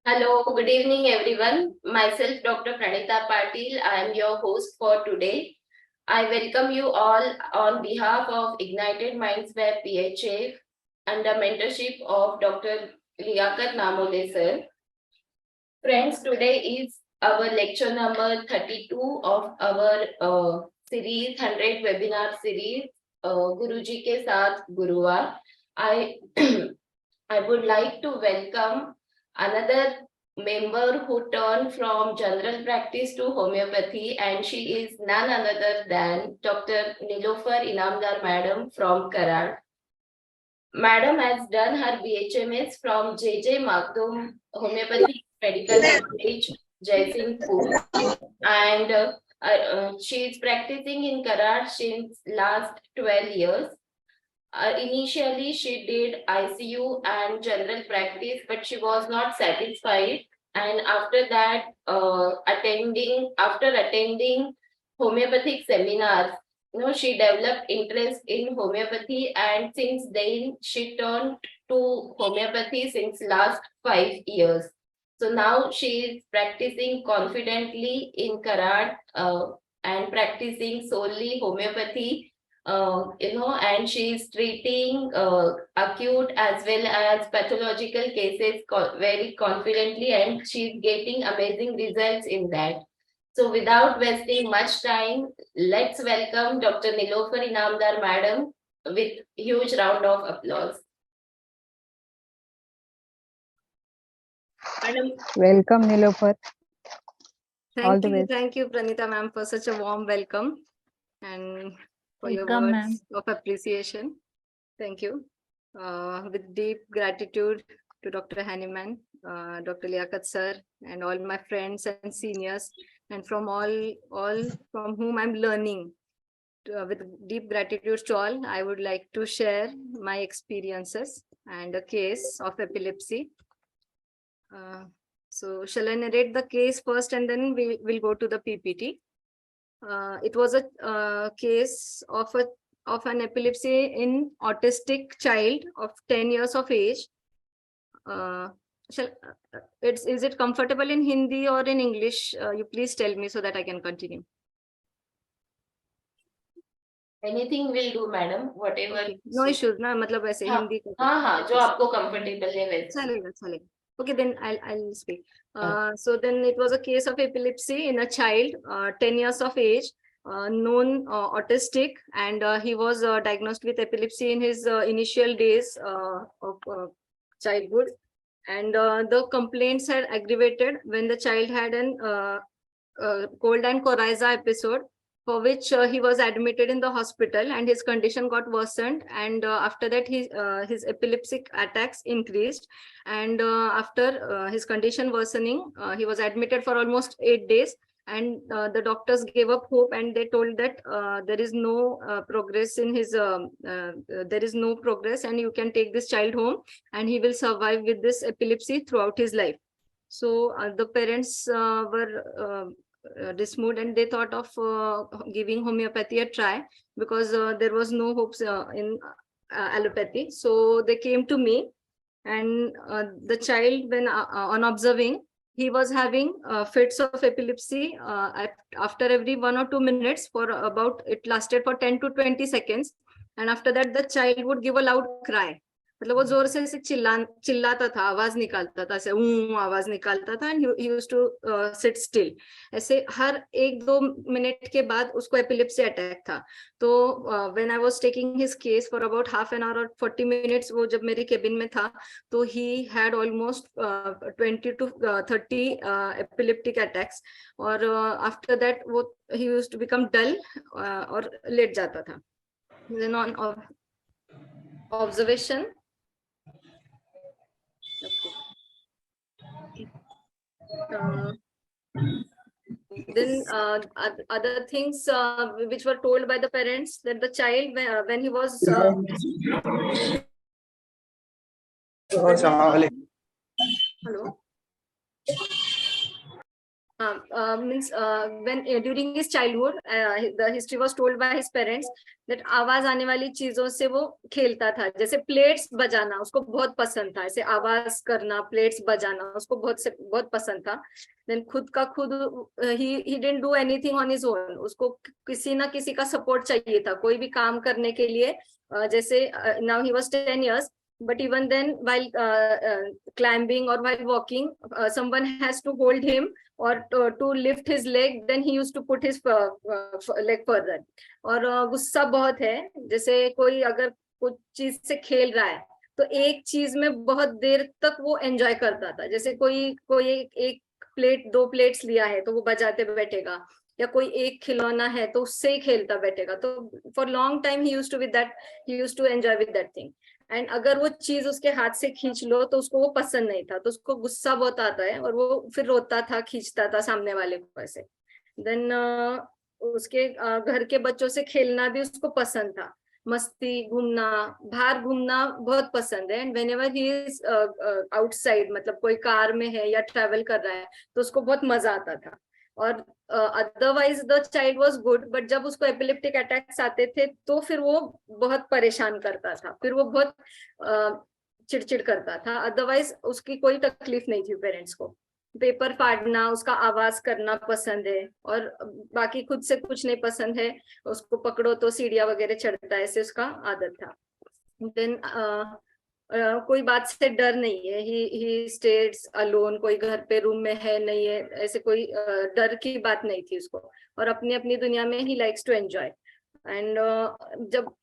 Hello, good evening everyone. Myself Dr. Pranita Patil. I am your host for today. I welcome you all on behalf of Ignited Minds Web PHA under mentorship of Dr. Liaquat Namole sir. Friends, today is our lecture number 32 of our series 100 webinar series Guruji ke Saath Guruvar. I I would like to welcome another member who turned from general practice to homeopathy, and she is none other than Dr. Nilofer Inamdar Madam from Karad. Madam has done her BHMS from J.J. Magdum Homeopathy Medical College, Jaisinghpur, and she is practicing in Karad since last 12 years. Initially, she did ICU and general practice, but she was not satisfied. And after that, after attending homeopathic seminars, she developed interest in homeopathy, and since then she turned to homeopathy since last 5 years. So now she is practicing confidently in Karad and practicing solely homeopathy, and she's treating acute as well as pathological cases very confidently, and she's getting amazing results in that. So without wasting much time, let's welcome Dr. Nilofer Inamdar Madam with huge round of applause. Madam. Welcome, Nilofer. Thank you, Pranita ma'am, for such a warm welcome and for your words of appreciation. Thank you. With deep gratitude to Dr. Hanneman, Dr. Liaquat sir, and all my friends and seniors, and from all from whom I'm learning. With deep gratitude to all, I would like to share my experiences and a case of epilepsy. So shall I narrate the case first and then we will go to the PPT? It was a case of an epilepsy in autistic child of 10 years of age. Is it comfortable in Hindi or in English? You please tell me so that I can continue. Anything will do, madam. Whatever. Okay. No issues, ना मतलब ऐसे हिंदी. हाँ, जो आपको comfortable है वैसे. चलेगा. Okay, then I'll speak. So then it was a case of epilepsy in a child, 10 years of age, known autistic, and he was diagnosed with epilepsy in his initial days of childhood. And the complaints had aggravated when the child had an cold and coryza episode, for which he was admitted in the hospital, and his condition got worsened, and after that his epileptic attacks increased, and after his condition worsening, he was admitted for almost 8 days, and the doctors gave up hope, and they told that there is no progress in his there is no progress, and you can take this child home and he will survive with this epilepsy throughout his life. So the parents were dismayed, and they thought of giving homeopathy a try, because there was no hopes in allopathy. So they came to me, and the child, when on observing, he was having fits of epilepsy after every 1 or 2 minutes for about, it lasted for 10 to 20 seconds, and after that the child would give a loud cry. मतलब वो जोर से ऐसे चिल्लाता था, आवाज निकालता था, ऐसे आवाज निकालता था, and he used to sit still. ऐसे हर 1-2 मिनट के बाद उसको एपिलेप्सी अटैक था. तो when I was taking his case for about half an hour or 40 minutes, वो जब मेरे केबिन में था, तो he had almost 20 to 30 epileptic attacks, और after that वो he used to become dull और लेट जाता था. Then on observation, then other things which were told by the parents, that the child, when he was hello, means when during his childhood the history was told by his parents that आवाज आने वाली चीजों से वो खेलता था, जैसे plates बजाना उसको बहुत पसंद था, ऐसे आवाज करना, प्लेट्स बजाना उसको बहुत पसंद था. देन खुद का खुद he didn't do anything on his own, उसको किसी ना किसी का सपोर्ट चाहिए था कोई भी काम करने के लिए. जैसे now he was 10 years, but even then while climbing or while walking someone has to hold him or to lift his leg, then he used to put his leg further. और गुस्सा बहुत है, जैसे कोई अगर कुछ चीज से खेल रहा है तो एक चीज में बहुत देर तक वो एंजॉय करता था, जैसे कोई कोई एक प्लेट 2 प्लेट्स लिया है तो वो बजाते बैठेगा, या कोई एक खिलौना है तो उससे ही खेलता बैठेगा. तो for long time he used to with that, he used to enjoy with that thing. And अगर वो चीज उसके हाथ से खींच लो तो उसको वो पसंद नहीं था, तो उसको गुस्सा बहुत आता है और वो फिर रोता था, खींचता था सामने वाले को ऐसे. देन उसके घर के बच्चों से खेलना भी उसको पसंद था, मस्ती, घूमना, बाहर घूमना बहुत पसंद है. And when ever he is outside, मतलब कोई कार में है या ट्रेवल कर रहा है तो उसको बहुत मजा आता था. और otherwise the child was good, but जब उसको एपिलेप्टिक अटैक्स आते थे तो फिर वो बहुत परेशान करता था, फिर वो बहुत चिड़चिड़ करता था. अदरवाइज उसकी कोई तकलीफ नहीं थी पेरेंट्स को. पेपर फाड़ना, उसका आवाज करना पसंद है, और बाकी खुद से कुछ नहीं पसंद है. उसको पकड़ो तो सीढ़ियां वगैरह चढ़ता है, ऐसे उसका आदत था. देन कोई बात से डर नहीं है, ही स्टेज अलोन, कोई घर पे रूम में है नहीं है, ऐसे कोई डर की बात नहीं थी उसको. और अपनी अपनी दुनिया में he likes to enjoy. And जब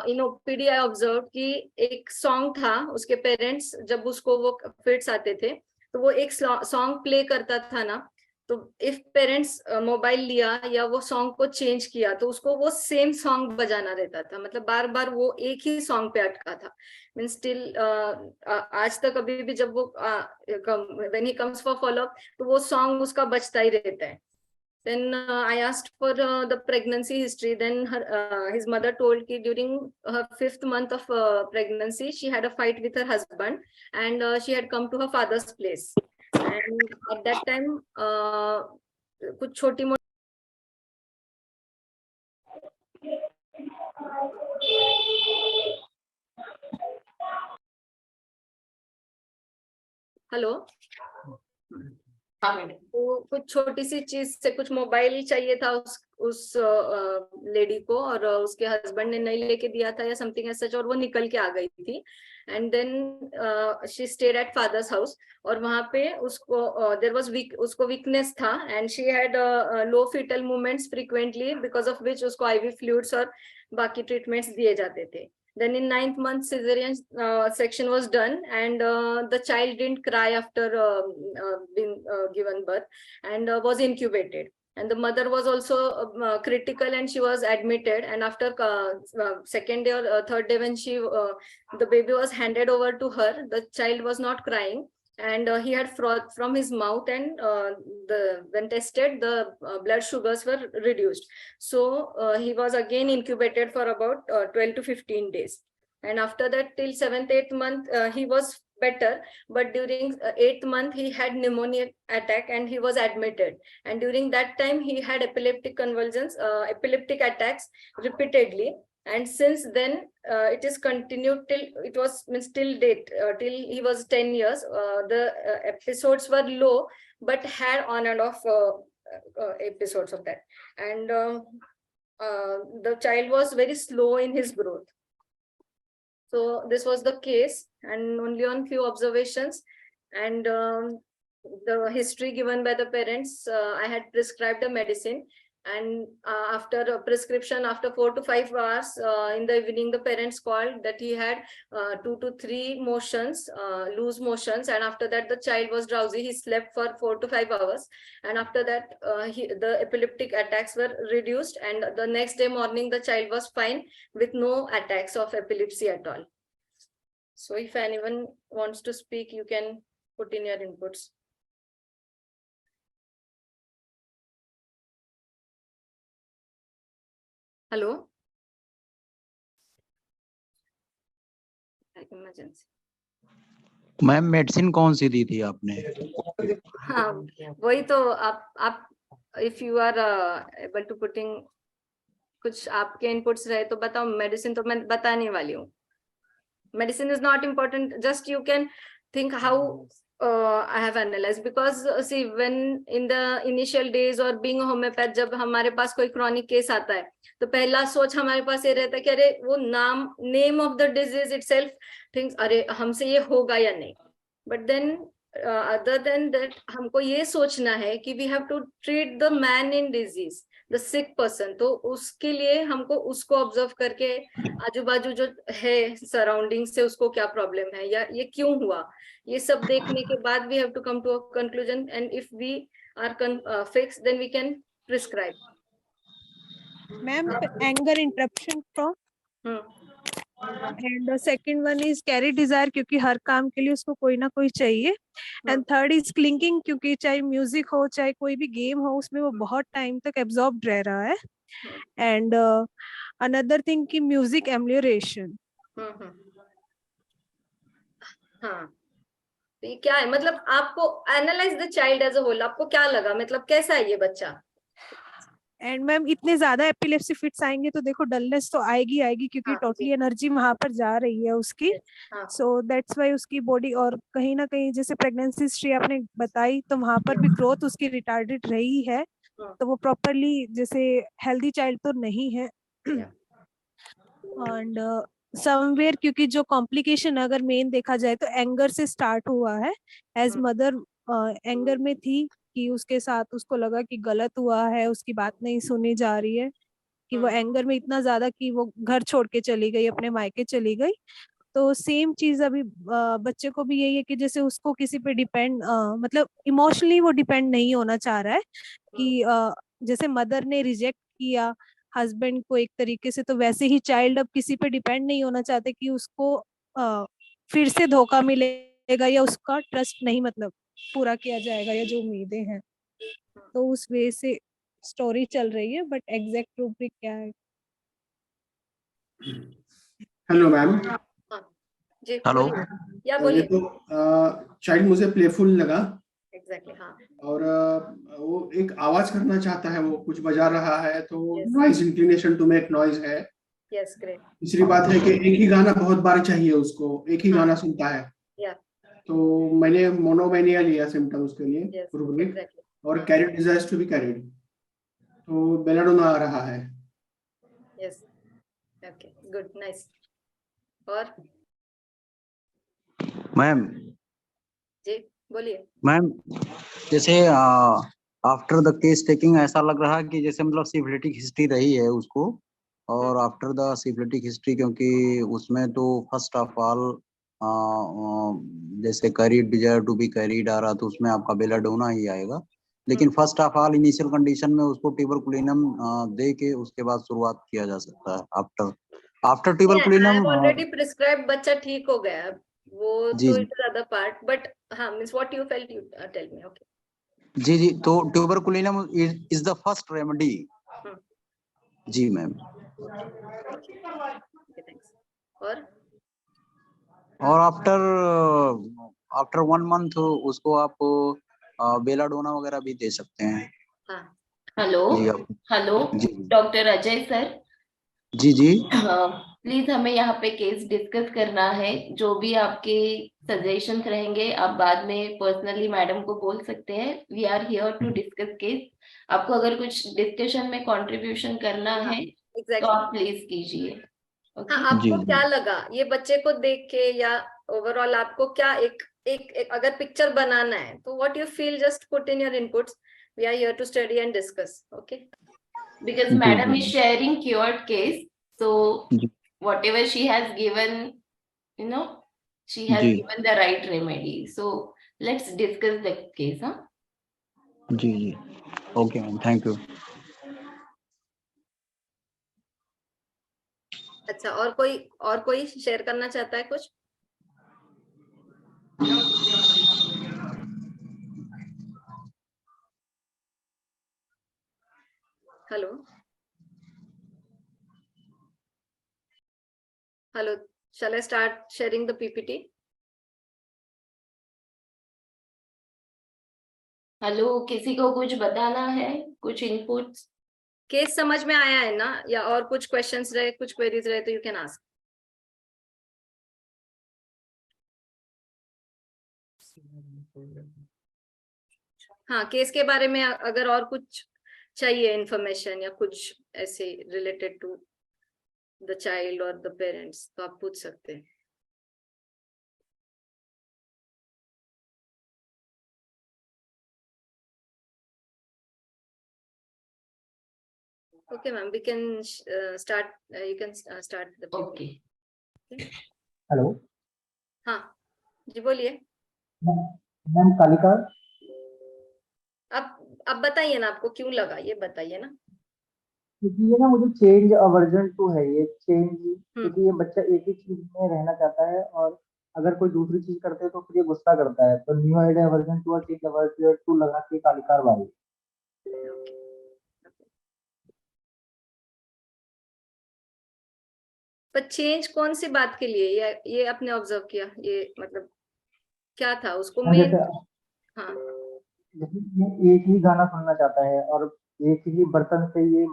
इन ओपीडी आई ऑब्जर्व कि एक सॉन्ग था, उसके पेरेंट्स जब उसको वो फिट्स आते थे तो वो एक सॉन्ग प्ले करता था ना, तो इफ पेरेंट्स मोबाइल लिया या वो सॉन्ग को चेंज किया तो उसको वो सेम सॉन्ग बजाना रहता था, मतलब बार बार वो एक ही सॉन्ग पे अटका था. मीन स्टिल आज तक अभी भी जब वो when he comes for follow तो वो सॉन्ग उसका बजता ही रहता है. Then I asked for the pregnancy history. Then his mother told that during her 5th month of pregnancy, she had a fight with her husband, and she had come to her father's place. And at that time, कुछ छोटी मोटी. Hello. तो कुछ छोटी सी चीज से, कुछ mobile चाहिए था उस लेडी को, और उसके हस्बैंड ने नहीं लेके दिया था या समथिंग ऐसा, और वो निकल के आ गई थी. And then she stayed at father's house, और वहां पे उसको देयर वाज उसको वीकनेस था, and she had low fetal movements frequently, because of which उसको आईवी फ्लूइड्स और बाकी ट्रीटमेंट्स दिए जाते थे. Then in 9th month, cesarean section was done, and the child didn't cry after being given birth, and was incubated. And the mother was also critical, and she was admitted. And after second day or third day, when the baby was handed over to her, the child was not crying, and he had froth from his mouth, and when tested, the blood sugars were reduced. So he was again incubated for about 12 to 15 days. And after that, till 7th, 8th month, he was better. But during 8th month, he had pneumonia attack, and he was admitted. And during that time, he had epileptic convulsions, epileptic attacks repeatedly. And since then, it is continued till it was till date, till he was 10 years. The episodes were low, but had on and off episodes of that. And the child was very slow in his growth. So this was the case, and only on few observations and the history given by the parents, I had prescribed a medicine. And after a prescription, after 4 to 5 hours in the evening, the parents called that he had 2 to 3 motions, loose motions, and after that the child was drowsy. He slept for 4 to 5 hours, and after that the epileptic attacks were reduced, and the next day morning the child was fine with no attacks of epilepsy at all. So if anyone wants to speak, you can put in your inputs. Hello? Like emergency. Ma'am medicine कौन सी दी थी आपने? हाँ, वही तो आप if you are able to putting कुछ आपके इनपुट्स रहे तो बताओ। मेडिसिन तो मैं बताने वाली हूँ। medicine is not important, just you can think how I have analyzed, because see, when in the initial days or being a homeopath, जब हमारे पास कोई chronic case आता है तो पहला सोच हमारे पास ये रहता है कि अरे वो name of the disease itself thinks अरे हमसे ये होगा या नहीं, but then other than that हमको ये सोचना है कि we have to treat the man in disease, the sick person. तो उसके लिए हमको उसको ऑब्जर्व करके आजू बाजू जो है सराउंडिंग से उसको क्या प्रॉब्लम है या ये क्यों हुआ, ये सब देखने के बाद we have to come to a conclusion, and if we are fix then we can prescribe. Ma'am anger interruption from and second one is carry desire, क्योंकि हर काम के लिए उसको कोई ना कोई चाहिए। एंड थर्ड इज क्लिंकिंग, क्योंकि चाहे म्यूजिक हो चाहे कोई भी गेम हो उसमें वो बहुत टाइम तक एब्जॉर्ब रह रहा है। एंड अनदर थिंग कि म्यूजिक एम्यूरेशन। हाँ, तो ये क्या है, मतलब आपको analyse the child as a whole, आपको क्या लगा, मतलब कैसा है ये बच्चा? एंड मैम इतने ज्यादा एपिलेप्सी फिट्स आएंगे तो देखो डलनेस तो आएगी आएगी, क्योंकि टोटली एनर्जी वहां पर जा रही है उसकी। सो दैट्स वाई उसकी बॉडी, और कहीं ना कहीं जैसे प्रेगनेंसी हिस्ट्री आपने बताई तो वहां पर भी ग्रोथ उसकी रिटार्डेड रही है, तो वो प्रॉपरली जैसे हेल्दी चाइल्ड तो नहीं है। एंड समवेयर, क्योंकि जो कॉम्प्लिकेशन अगर मेन देखा जाए तो एंगर से स्टार्ट हुआ है। एज मदर एंगर में थी कि उसके साथ उसको लगा कि गलत हुआ है, उसकी बात नहीं सुनी जा रही है, कि वो एंगर में इतना ज्यादा कि वो घर छोड़ के चली गई, अपने मायके चली गई। तो सेम चीज अभी बच्चे को भी यही है कि जैसे उसको किसी पे डिपेंड मतलब इमोशनली वो डिपेंड नहीं होना चाह रहा है, कि जैसे मदर ने रिजेक्ट किया हस्बैंड को एक तरीके से, तो वैसे ही चाइल्ड अब किसी पे डिपेंड नहीं होना चाहते कि उसको फिर से धोखा मिलेगा या उसका ट्रस्ट नहीं मतलब पूरा किया जाएगा या जो उम्मीदें हैं। तो उस वे से स्टोरी चल रही है, बट एग्जैक्ट रूब्रिक क्या है? Hello ma'am. जी हेलो। या बोलिए। तो चाइल्ड मुझे प्लेफुल लगा। एग्जैक्टली हाँ। और वो एक आवाज करना चाहता है, वो कुछ बजा रहा है, तो Yes. Noise, inclination to make noise है। Yes, great. दूसरी बात है कि एक ही गाना बहुत बार चाहिए उसको, एक ही गाना सुनता है। या तो मैंने मोनोमैनिया लिया सिम्टम उसके लिए, यस, रुब्रिक, एग्जैक्टली। और carried desires to be carried, तो बेलाडोना आ रहा है। Yes, okay, good, nice. और मैम जी बोलिए। मैम जैसे आफ्टर द केस टेकिंग ऐसा लग रहा है कि जैसे मतलब सिफिलिटिक हिस्ट्री रही है उसको, और आफ्टर द सिफिलिटिक हिस्ट्री, क्योंकि उसमें तो फर्स्ट ऑफ ऑल जैसे carried desire to be carried आ रहा तो उसमें आपका बेलाडोना ही आएगा, लेकिन first of all initial condition में उसको ट्यूबरकुलिनम दे के उसके बाद शुरुआत किया जा सकता है। आफ्टर ट्यूबरकुलिनम ऑलरेडी प्रिस्क्राइब, बच्चा ठीक हो गया, वो जी तो जी it is other part, but हाँ, means what you felt, you tell me. Okay. जी जी, तो tuberculinum is the first remedy. जी मैम। थैंक्स। और आफ्टर आफ्टर 1 मंथ उसको आप बेलाडोना वगैरह भी दे सकते हैं। हाँ। हेलो जी आप हेलो जी डॉक्टर अजय सर। जी जी प्लीज हमें यहाँ पे केस डिस्कस करना है। जो भी आपके सजेशंस रहेंगे आप बाद में पर्सनली मैडम को बोल सकते हैं। We are here to discuss case. आपको अगर कुछ डिस्कशन में कंट्रीब्यूशन करना है तो आप प्लीज कीजिए। हाँ, ओके। आपको जी क्या लगा ये बच्चे को देख के, या ओवरऑल आपको क्या एक अगर पिक्चर बनाना है तो what you feel, just put in your inputs. We are here to study and discuss. Okay, Because जी madam जी is sharing cured case, so जी whatever she has given, you know, she has जी given the right remedy. So let's discuss the case, huh? जी जी okay ma'am, thank you. अच्छा, और कोई share करना चाहता है कुछ? Hello hello, shall I start sharing the PPT? Hello, किसी को कुछ बताना है, कुछ इनपुट्स? केस समझ में आया है ना, या और कुछ क्वेश्चंस रहे, कुछ क्वेरीज रहे तो यू कैन आस्क। हाँ, केस के बारे में अगर और कुछ चाहिए इंफॉर्मेशन या कुछ ऐसे रिलेटेड टू द चाइल्ड और द पेरेंट्स तो आप पूछ सकते हैं। Okay, ma'am, we can start. You can start the. Okay. Hello हाँ जी, बोलिए। मैम कालिका, अब बताइए ना, आपको क्यों लगा ये बताइए ना। क्योंकि ये ना मुझे चेंज अवर्जन टू है ये चेंज, क्योंकि ये बच्चा एक ही चीज में रहना चाहता है और अगर कोई दूसरी चीज करते हैं तो फिर ये गुस्सा करता है, तो न्यू आइडिया अवर्जन टू और चेंज अवर्जन टू लगा के कालिकार बारी। पर चेंज कौन सी बात के लिए, ये आपने ऑब्जर्व किया, ये मतलब क्या था उसको मेन? जैसे हाँ, जैसे ये एक ही गाना सुनना चाहता है और एक ही बर्तन से ये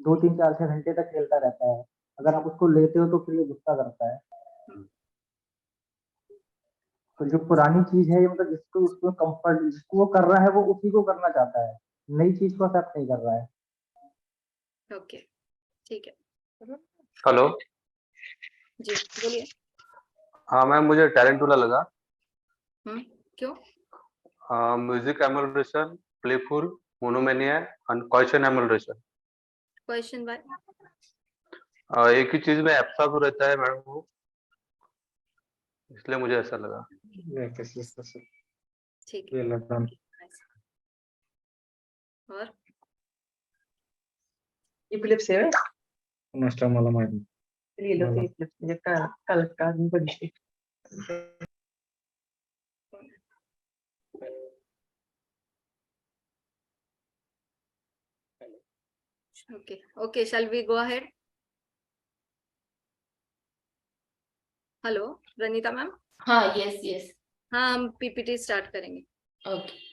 2 3 4 6 घंटे तक खेलता रहता है, अगर आप उसको लेते हो तो फिर ये गुस्सा करता है। तो जो पुरानी चीज है ये मतलब जिसको उसको कंफर्ट जिसको वो कर रहा है वो उसी को करना चाहता है, नई चीज को एक्सेप्ट नहीं कर रहा है। ओके, ठीक है हेलो। जी, बोलिए। हाँ मैम, मुझे टैरेंटुला लगा। क्यों? Music emulation, playful, monomania and question emulation. Question by एक ही चीज में एब्सॉर्ब रहता है मैडम वो, इसलिए मुझे ऐसा लगा। ठीक है। और Epilepsy, right? Non sta male mai. Lilo, epilepsy, calca, nu bădiște. Okay, shall we go ahead? Hello Ranita ma'am. हाँ, यस यस। हाँ, हम पीपीटी स्टार्ट करेंगे। ओके।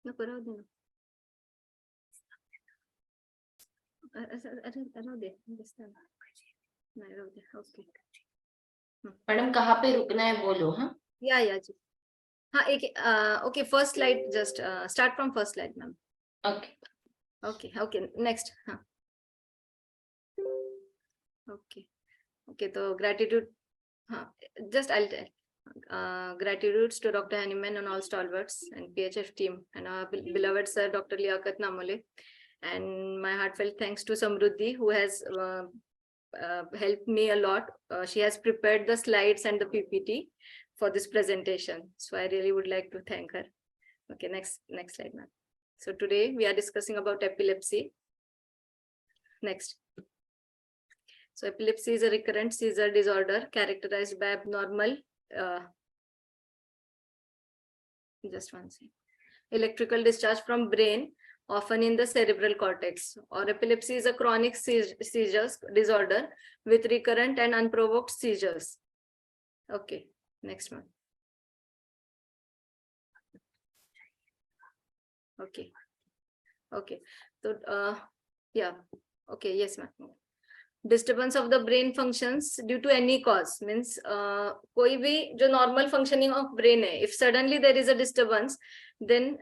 नको राहू दे ना, अरे राहू दे, दिसतं ना. नाही राहू दे. ओके मैडम, कहाँ पे रुकना है बोलो। हाँ या जी। हाँ, एक okay, first slide, just start from first slide ma'am. Okay okay next. हाँ ओके तो ग्रेटिट्यूड, हाँ just I'll tell. Gratitudes to Dr. Hanneman and all stalwarts and PHF team and our beloved sir Dr. Liaquat Namole, and my heartfelt thanks to Samruddhi who has helped me a lot. She has prepared the slides and the PPT for this presentation, so I really would like to thank her. Okay, next slide, ma'am. So today we are discussing about epilepsy. Next. So epilepsy is a recurrent seizure disorder characterized by abnormal just one second, electrical discharge from brain, often in the cerebral cortex. Or epilepsy is a chronic seizures disorder with recurrent and unprovoked seizures. Okay, next one. Okay. So yeah, okay, yes ma'am. Disturbance of the brain functions due to any cause means कोई भी जो normal functioning of brain है, if suddenly there is a disturbance, then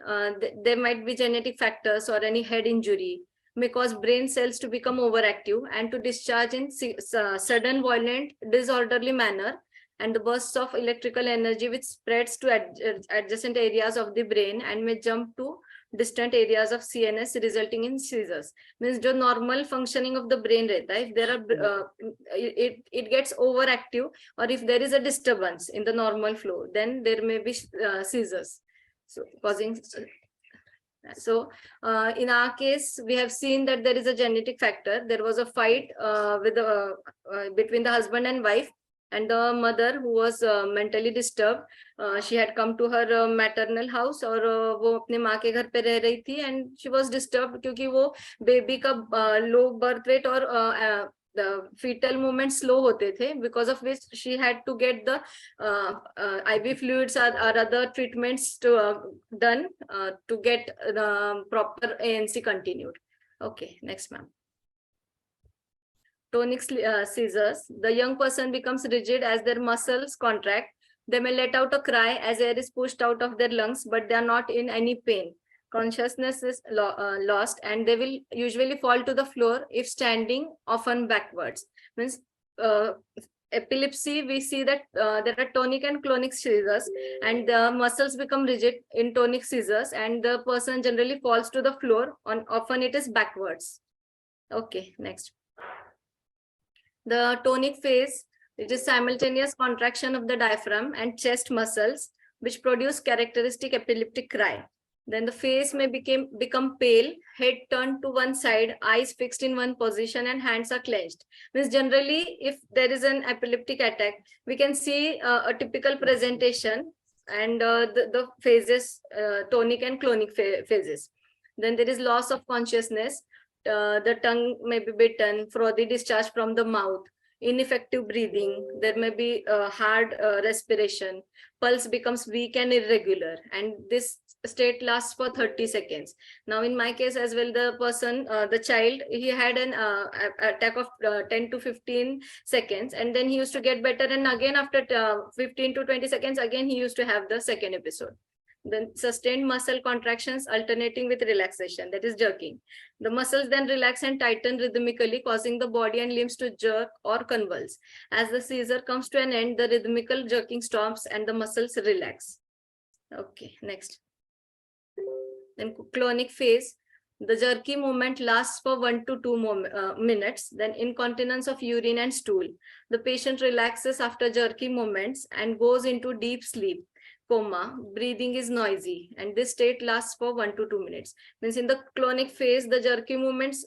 there might be genetic factors or any head injury may cause brain cells to become overactive and to discharge in sudden, violent, disorderly manner, and the bursts of electrical energy which spreads to adjacent areas of the brain and may jump to distant areas of CNS resulting in seizures. Means जो normal functioning of the brain रहता है, if there are it gets overactive or if there is a disturbance in the normal flow, then there may be seizures, so causing So in our case, we have seen that there is a genetic factor. There was a fight between the husband and wife, and the mother, who was mentally disturbed, she had come to her maternal house, और वो अपने माँ के घर पे रह रही थी, and she was disturbed क्योंकि वो बेबी का low birth weight और the fetal movement slow होते थे, because of which she had to get the IV fluids or other treatments done to get the proper ANC continued. Okay, next, ma'am. Tonic seizures. The young person becomes rigid as their muscles contract. They may let out a cry as air is pushed out of their lungs, but they are not in any pain. Consciousness is lost, and they will usually fall to the floor if standing, often backwards. Means epilepsy, we see that there are tonic and clonic seizures, and the muscles become rigid in tonic seizures, and the person generally falls to the floor. Often it is backwards. Okay, next. The tonic phase, it is simultaneous contraction of the diaphragm and chest muscles, which produce characteristic epileptic cry. Then the face may become pale, head turned to one side, eyes fixed in one position, and hands are clenched. Means generally, if there is an epileptic attack, we can see a typical presentation and the phases, tonic and clonic phases. Then there is loss of consciousness. The tongue may be bitten, frothy discharge from the mouth, ineffective breathing. There may be hard respiration. Pulse becomes weak and irregular, and this state lasts for 30 seconds. Now, in my case as well, the person, the child, he had an attack of 10 to 15 seconds, and then he used to get better, and again after 15 to 20 seconds, again he used to have the second episode. Then sustained muscle contractions alternating with relaxation, that is jerking. The muscles then relax and tighten rhythmically, causing the body and limbs to jerk or convulse. As the seizure comes to an end, the rhythmical jerking stops and the muscles relax. Okay, next. Then clonic phase, the jerky movement lasts for 1 to 2 minutes. Then incontinence of urine and stool. The patient relaxes after jerky movements and goes into deep sleep. Coma, breathing is noisy, and this state lasts for 1 to 2 minutes. Means in the clonic phase, the jerky movements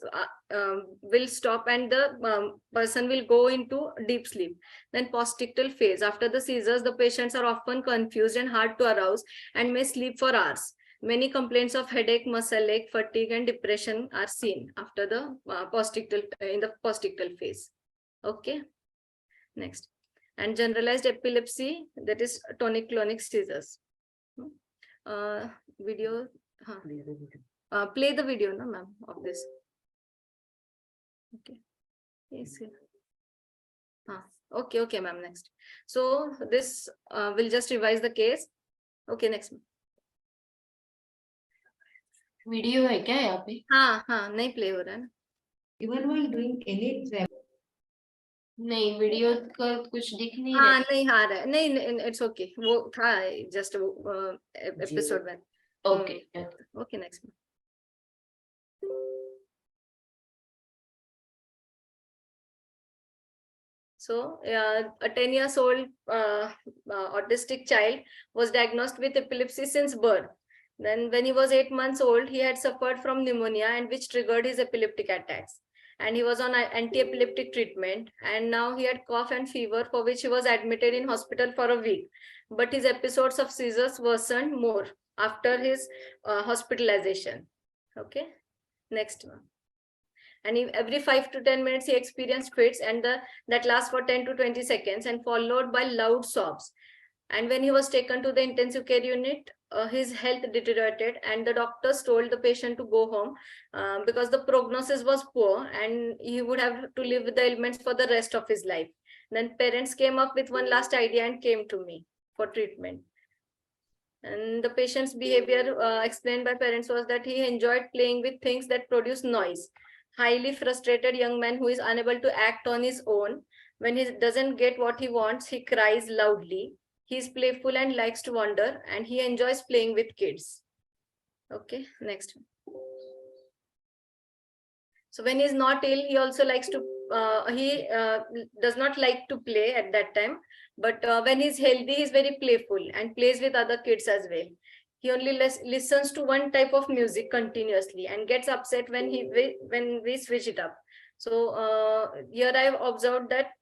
will stop and the person will go into deep sleep. Then postictal phase, after the seizures, the patients are often confused and hard to arouse and may sleep for hours. Many complaints of headache, muscle ache, fatigue, and depression are seen after the postictal phase. Okay, next. And generalized epilepsy, that is tonic-clonic seizures. Video. Play the video, no, ma'am, of this. Okay. Yes. Okay, ma'am. Next. So this will just revise the case. Okay, next. Video है क्या यहाँ पे? हाँ नहीं play हो रहा है ना. Even while doing any नहीं, वीडियो का कुछ दिख नहीं हाँ रहा. नहीं आ रहा है. नहीं इट्स ओके. वो था जस्ट एपिसोड में. Okay. Okay, next. So a 10-year-old autistic child was diagnosed with epilepsy since birth. Then when he was 8 months old, he had suffered from pneumonia, and which triggered his epileptic attacks. And he was on anti-epileptic treatment, and now he had cough and fever, for which he was admitted in hospital for a week. But his episodes of seizures worsened more after his hospitalization. Okay, next one. And every 5 to 10 minutes he experienced fits, and that lasts for 10 to 20 seconds and followed by loud sobs. And when he was taken to the intensive care unit, his health deteriorated, and the doctors told the patient to go home because the prognosis was poor and he would have to live with the ailments for the rest of his life. Then parents came up with one last idea and came to me for treatment. And the patient's behavior explained by parents was that he enjoyed playing with things that produce noise. Highly frustrated young man who is unable to act on his own. When he doesn't get what he wants, he cries loudly. He's playful and likes to wander, and he enjoys playing with kids. Okay, next. So when he's not ill, he also likes to, he does not like to play at that time. But when he's healthy, he's very playful and plays with other kids as well. he only listens to one type of music continuously and gets upset when we switch it up. So here I have observed that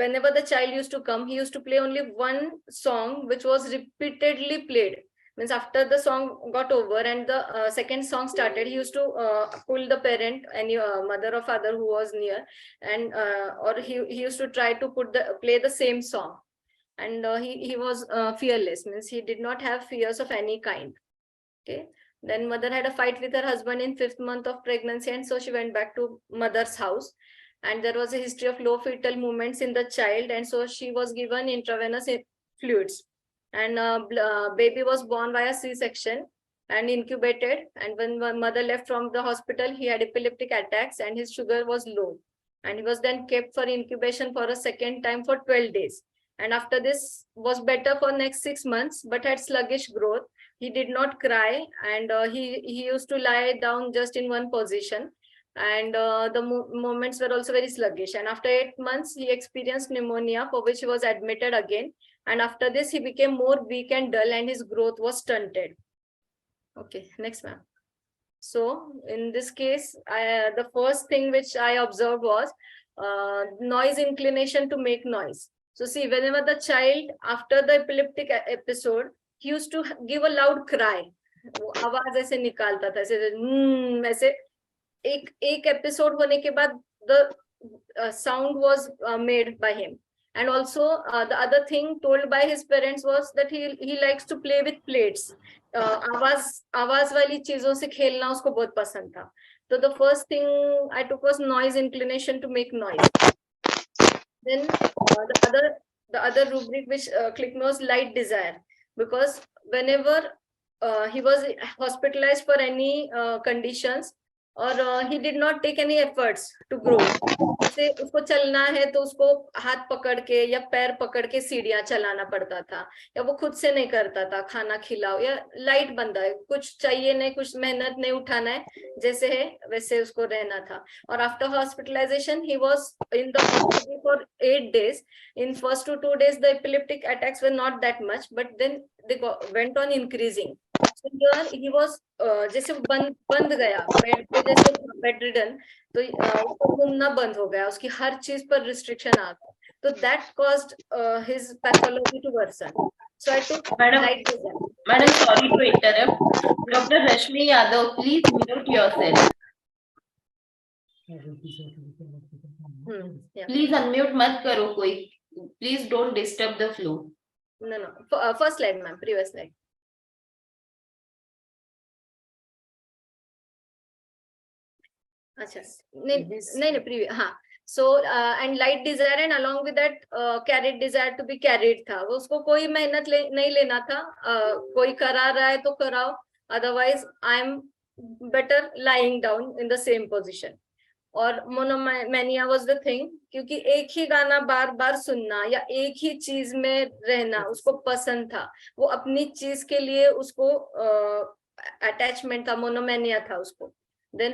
whenever the child used to come, he used to play only one song which was repeatedly played. Means after the song got over and the second song started, he used to pull the parent, any mother or father who was near, and or he used to try to play the same song. And he was fearless, means he did not have fears of any kind. Okay. Then mother had a fight with her husband in 5th month of pregnancy, and so she went back to mother's house. And there was a history of low fetal movements in the child, and so she was given intravenous fluids. And baby was born via C-section and incubated. And when mother left from the hospital, he had epileptic attacks and his sugar was low. And he was then kept for incubation for a second time for 12 days. And after this was better for next 6 months, but had sluggish growth. He did not cry, and he used to lie down just in one position. And the movements were also very sluggish. And after 8 months, he experienced pneumonia, for which he was admitted again. And after this, he became more weak and dull, and his growth was stunted. Okay, next, ma'am. So in this case, the first thing which I observed was noise inclination to make noise. So see, whenever the child, after the epileptic episode, he used to give a loud cry. वो आवाज ऐसे निकालता था, ऐसे एक episode होने के बाद the sound was made by him. And also the other thing told by his parents was that he likes to play with plates. आवाज वाली चीजों से खेलना उसको बहुत पसंद था. So the first thing I took was noise inclination to make noise. Then the other rubric which clicked me was light desire, because whenever he was hospitalized for any conditions, or he did not take any efforts to grow. जैसे उसको चलना है तो उसको हाथ पकड़ के या पैर पकड़ के सीढ़ियां चलाना पड़ता था, या वो खुद से नहीं करता था. खाना खिलाओ, या लाइट बंदा है, कुछ चाहिए नहीं, कुछ मेहनत नहीं उठाना है, जैसे है वैसे उसको रहना था. और after hospitalisation he was in the hospital for 8 days. In first 2 days the epileptic attacks were not that much, but then they went on increasing. So here he was जैसे बंद गया बेड पे, जैसे बेड रिडन, तो उसको घूमना बंद हो गया, उसकी हर चीज पर रिस्ट्रिक्शन आ गया. तो that caused his pathology to worsen. So I took light desire. Madam, sorry to interrupt. Dr. Rashmi Yadav, please mute yourself. Yeah. Please unmute मत करो कोई. Please don't disturb the flow. No. First slide, ma'am. Previous slide. अच्छा, नहीं previous, हाँ. So and light desire, and along with that carried desire to be carried था. वो उसको कोई मेहनत नहीं लेना था. कोई करा रहा है तो कराओ, otherwise I am better lying down in the same position. और मोनोमैनिया was the thing, क्योंकि एक ही गाना बार बार सुनना या एक ही चीज में रहना उसको पसंद था. वो अपनी चीज के लिए उसको अटैचमेंट था, मोनोमैनिया था उसको. देन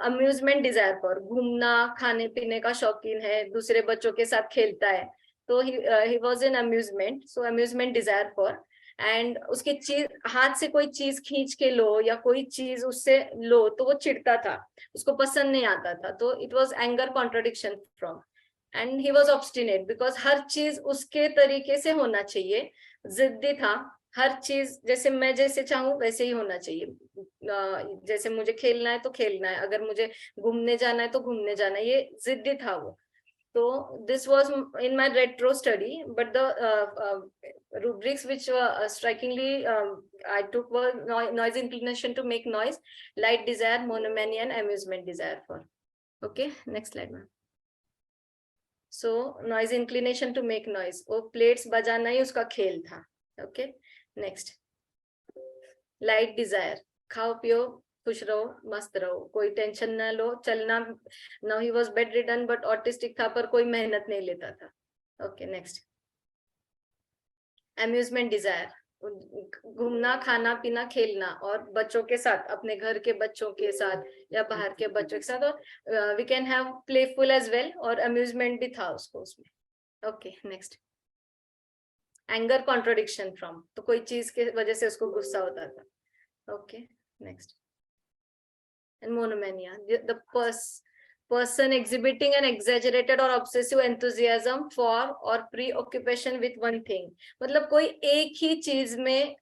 अम्यूजमेंट डिजायर पर, घूमना, खाने पीने का शौकीन है, दूसरे बच्चों के साथ खेलता है, तो he was in amusement. So amusement desire पर. एंड उसकी चीज, हाथ से कोई चीज खींच के लो या कोई चीज उससे लो तो वो चिढ़ता था, उसको पसंद नहीं आता था. तो it was anger contradiction from. And he was obstinate, because हर चीज उसके तरीके से होना चाहिए. जिद्दी था, हर चीज जैसे मैं जैसे चाहूँ वैसे ही होना चाहिए. जैसे मुझे खेलना है तो खेलना है, अगर मुझे घूमने जाना है तो घूमने जाना है, ये जिद्दी था वो. So this was in my retro study, but the rubrics which were strikingly I took were noise inclination to make noise, light desire, monomania, and amusement desire for. Okay, next slide, ma'am. So noise inclination to make noise, वो plates बजाना ही उसका खेल था. Okay, next. Light desire, खाओ पियो खुश रहो मस्त रहो, कोई टेंशन ना लो, चलना. Now he was bed ridden but autistic था, पर कोई मेहनत नहीं लेता था. Okay, next. अम्यूजमेंट डिजायर, घूमना, खाना पीना, खेलना, और बच्चों के साथ, अपने घर के बच्चों के साथ या बाहर के बच्चों के साथ. और we can have playful as well, और अम्यूजमेंट भी था उसको उसमें. Okay, next. Anger contradiction from, तो कोई चीज के वजह से उसको गुस्सा होता था. Okay, next. And monomania, the person exhibiting an exaggerated or obsessive enthusiasm for or preoccupation with one thing. मतलब कोई एक ही चीज में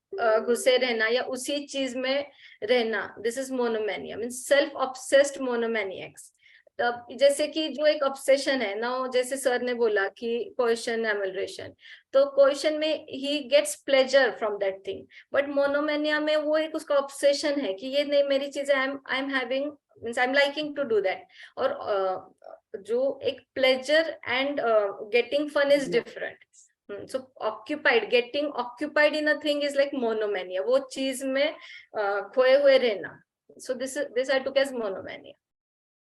घुसे रहना या उसी चीज में रहना. This is monomania, means self-obsessed monomaniacs. तब जैसे कि जो एक ऑब्सेशन है ना, जैसे सर ने बोला कि कोएशन एमल्ट्रेशन, तो कोएशन में ही gets pleasure from that thing, but monomania में वो एक उसका ऑब्सेशन है कि ये नहीं मेरी चीज है, I am having means I am liking to do that. और जो एक pleasure and getting fun is different. So occupied, getting occupied in a thing is like monomania, वो चीज में खोए हुए रहना. So this I took as monomania.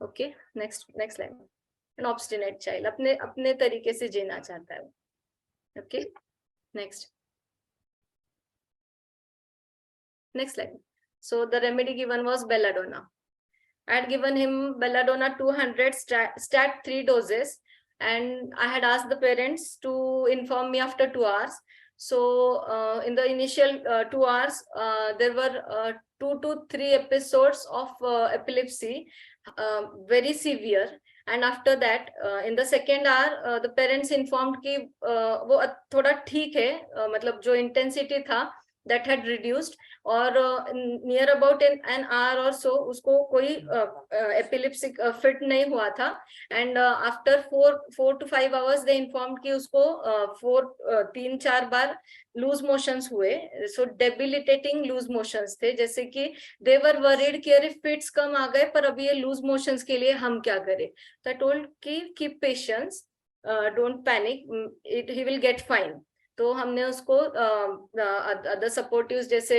Okay, next line. An obstinate child, अपने तरीके से जीना चाहता है. Okay, next line. So the remedy given was belladonna. I had given him belladonna 200 stat 3 doses, and I had asked the parents to inform me after 2 hours. So in the initial 2 hours, there were 2 to 3 episodes of epilepsy, very severe. And after that, in the second hour, the parents informed कि वो थोड़ा ठीक है, मतलब जो intensity था that had reduced, और near about an hour or so उसको कोई epileptic fit नहीं हुआ था. And after 4 to 5 hours they informed कि उसको 3-4 बार लूज मोशंस हुए. सो डेबिलिटेटिंग लूज मोशंस थे, जैसे कि दे वर वरीड कि अरे फिट्स कम आ गए पर अभी ये लूज मोशंस के लिए हम क्या करें. तो आई टोल्ड कि keep patience, don't panic, he will get fine. तो हमने उसको अदर सपोर्टिव्स जैसे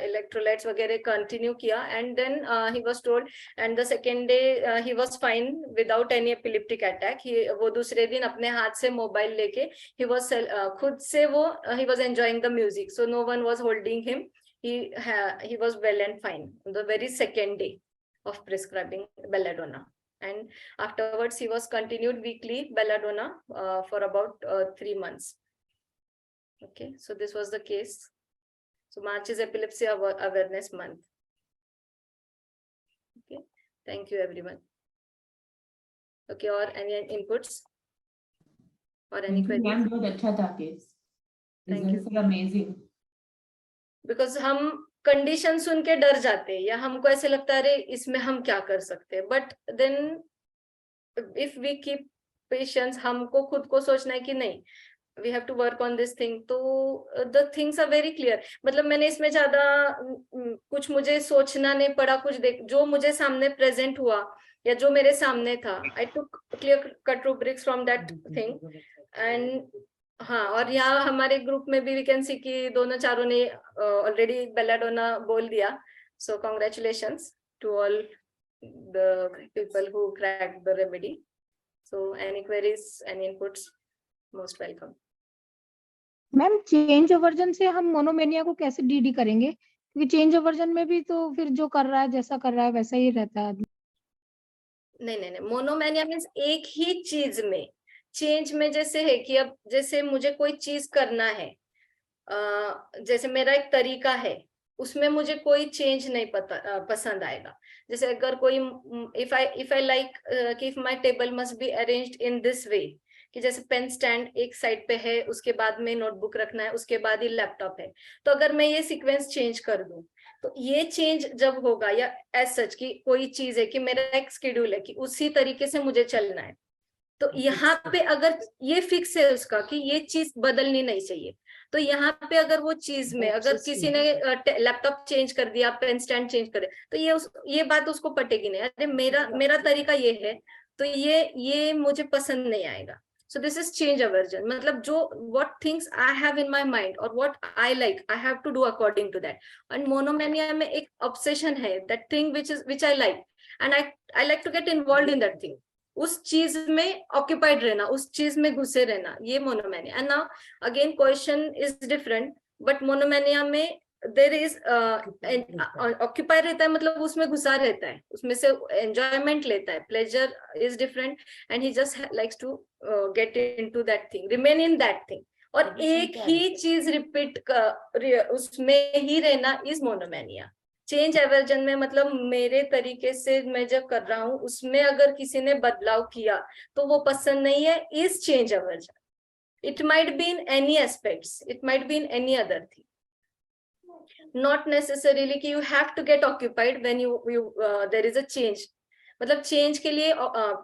इलेक्ट्रोलाइट्स वगैरह कंटिन्यू किया. And then he was told, and the second day he was fine without any epileptic attack. वो दूसरे दिन अपने हाथ से मोबाइल लेके he was खुद से वो he was enjoying the music, so no one was holding him. He was well and fine on the very second day of prescribing belladonna. And afterwards he was continued weekly belladonna for about 3 months. Okay, so this was the case. So March is epilepsy awareness month. Okay, thank you everyone. Okay, or any inputs or any questions? Ma'am बहुत अच्छा था case. Thank you. Amazing. Because हम condition सुन के डर जाते हैं या हमको ऐसे लगता है अरे इसमें हम क्या कर सकते हैं. But then if we keep patience, हमको खुद को सोचना है कि नहीं, we have to work on this thing. तो the things are very clear. मतलब मैंने इसमें ज्यादा कुछ मुझे सोचना नहीं पड़ा. कुछ जो मुझे सामने प्रेजेंट हुआ या जो मेरे सामने था, I took clear cut rubrics from that thing. And हाँ, और यहाँ हमारे ग्रुप में भी we can see कि दोनों चारों ने ऑलरेडी बेलाडोना बोल दिया. So congratulations to all the people who cracked the remedy. So any queries, any inputs, most welcome. Ma'am change version से हम मोनोमेनिया को कैसे डीडी करेंगे, क्योंकि चेंज वर्जन में भी तो फिर जो कर रहा है जैसा कर रहा है वैसा ही रहता है. नहीं, मोनोमेनिया मीन्स एक ही चीज में. चेंज में जैसे है कि अब जैसे मुझे कोई चीज करना है, जैसे मेरा एक तरीका है, उसमें मुझे कोई चेंज नहीं पसंद आएगा. जैसे अगर कोई इफ आई लाइक कि if my table must be arranged in this way, कि जैसे पेन स्टैंड एक साइड पे है, उसके बाद में नोटबुक रखना है, उसके बाद ही लैपटॉप है. तो अगर मैं ये सीक्वेंस चेंज कर दूं, तो ये चेंज जब होगा, या एज सच कि कोई चीज है कि मेरा एक शेड्यूल है कि उसी तरीके से मुझे चलना है, तो यहाँ पे अगर ये फिक्स है उसका कि ये चीज बदलनी नहीं चाहिए, तो यहाँ पे अगर वो चीज में अगर किसी ने लैपटॉप चेंज कर दिया, पेन स्टैंड चेंज कर दिया, तो ये बात उसको पटेगी नहीं. अरे मेरा तरीका ये है, तो ये मुझे पसंद नहीं आएगा. So this is change aversion. मतलब जो what things I have in my mind or what I like, I have to do according to that. And monomania में एक obsession है, that thing which I like, and I like to get involved in that thing. उस चीज में occupied रहना, उस चीज में घुसे रहना, ये monomania. And now again question is different, but monomania में there is occupied रहता है, मतलब उसमें घुसा रहता है, उसमें से enjoyment लेता है, pleasure is different, and he just likes to get into that thing, remain in that thing. और एक ही चीज रिपीट उसमें ही रहना is monomania. चेंज एवर्जन में मतलब मेरे तरीके से मैं जब कर रहा हूँ उसमें अगर किसी ने बदलाव किया तो वो पसंद नहीं है, is change aversion. It might be in any aspects, it might be in any other thing, not necessarily कि you have to get occupied when you there is a change. मतलब चेंज के लिए